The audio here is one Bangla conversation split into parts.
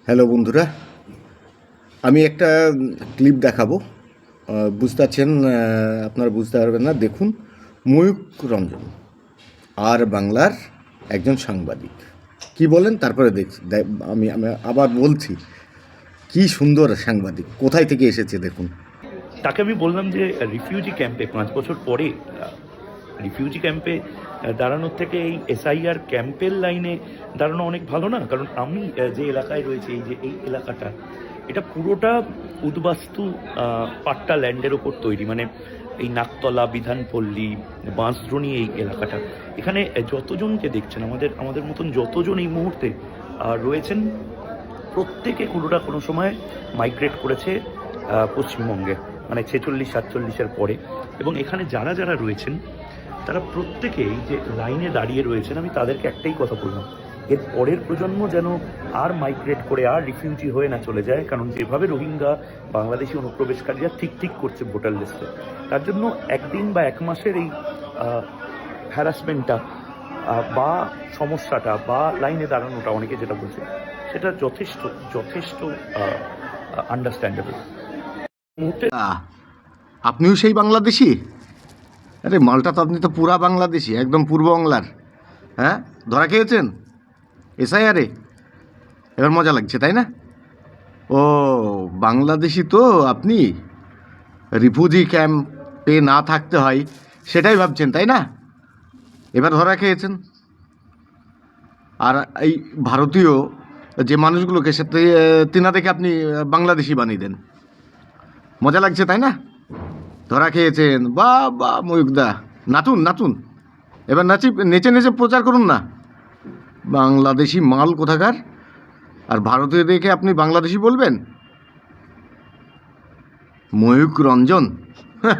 হ্যালো বন্ধুরা, আমি একটা ক্লিপ দেখাবো। বুঝতে পারছেন, আপনারা বুঝতে পারবেন না। দেখুন, ময়ূক রঞ্জন আর বাংলার একজন সাংবাদিক কি বলেন, তারপরে আমি আমি আবার বলছি, কি সুন্দর সাংবাদিক, কোথায় থেকে এসেছে দেখুন। তাকে আমি বললাম যে রিফিউজি ক্যাম্পে 5 বছর পরে রিফিউজি ক্যাম্পে দাঁড়ানোর থেকে এই এসআইআর ক্যাম্পের লাইনে দাঁড়ানো অনেক ভালো না? কারণ আমি যে এলাকায় রয়েছে, এই এলাকাটা, এটা পুরোটা উদ্বাস্তু পাট্টা ল্যান্ডের ওপর তৈরি। মানে এই নাকতলা, বিধানপল্লী, বাঁশদ্রোণী, এই এলাকাটা, এখানে যতজনকে দেখছেন, আমাদের মতন যতজন এই মুহূর্তে রয়েছেন, প্রত্যেকে কোনো সময় মাইগ্রেট করেছে পশ্চিমবঙ্গে, মানে 46-47-এর পরে। এবং এখানে যারা যারা রয়েছেন, তারা প্রত্যেকেই যে লাইনে দাঁড়িয়ে রয়েছেন, আমি তাদেরকে একটাই কথা বললাম, এর পরের প্রজন্ম যেন আর মাইগ্রেট করে আর রিফিউজি হয়ে না চলে যায়। কারণ যেভাবে রোহিঙ্গা, বাংলাদেশি অনুপ্রবেশকারীরা ঠিক করছে ভোটার লিস্টে, তার জন্য একদিন বা 1 মাসের এই হ্যারাসমেন্টটা বা সমস্যাটা বা লাইনে দাঁড়ানোটা, অনেকে যেটা বলছে, সেটা যথেষ্ট আন্ডারস্ট্যান্ডেবল মুহূর্তে। আপনিও সেই বাংলাদেশি? আরে মালটা তো, আপনি তো পুরা বাংলাদেশি, একদম পূর্ব বাংলার। হ্যাঁ, ধরা খেয়েছেন এসআইআরে, এবার মজা লাগছে তাই না? ও বাংলাদেশি তো আপনি, রিফিউজি ক্যাম্পে না থাকতে হয় সেটাই ভাবছেন তাই না? এবার ধরা খেয়েছেন। আর এই ভারতীয় যে মানুষগুলোকে সাথে তিনাদেরকে আপনি বাংলাদেশি বানিয়ে দেন, মজা লাগছে তাই না? ধরা খেয়েছেন, বা বা ময়ূকদা, নাচুন নাচুন, এবার নেচে নেচে প্রচার করুন না, বাংলাদেশি মাল কোথাকার। আর ভারতীয়দেরকে আপনি বাংলাদেশি বলবেন? ময়ূক রঞ্জন, হ্যাঁ,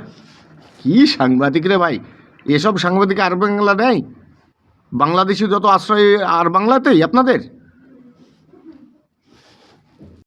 কি সাংবাদিক রে ভাই! এসব সাংবাদিক আর বাংলা নেই? বাংলাদেশি যত আশ্রয় আর বাংলাতেই আপনাদের।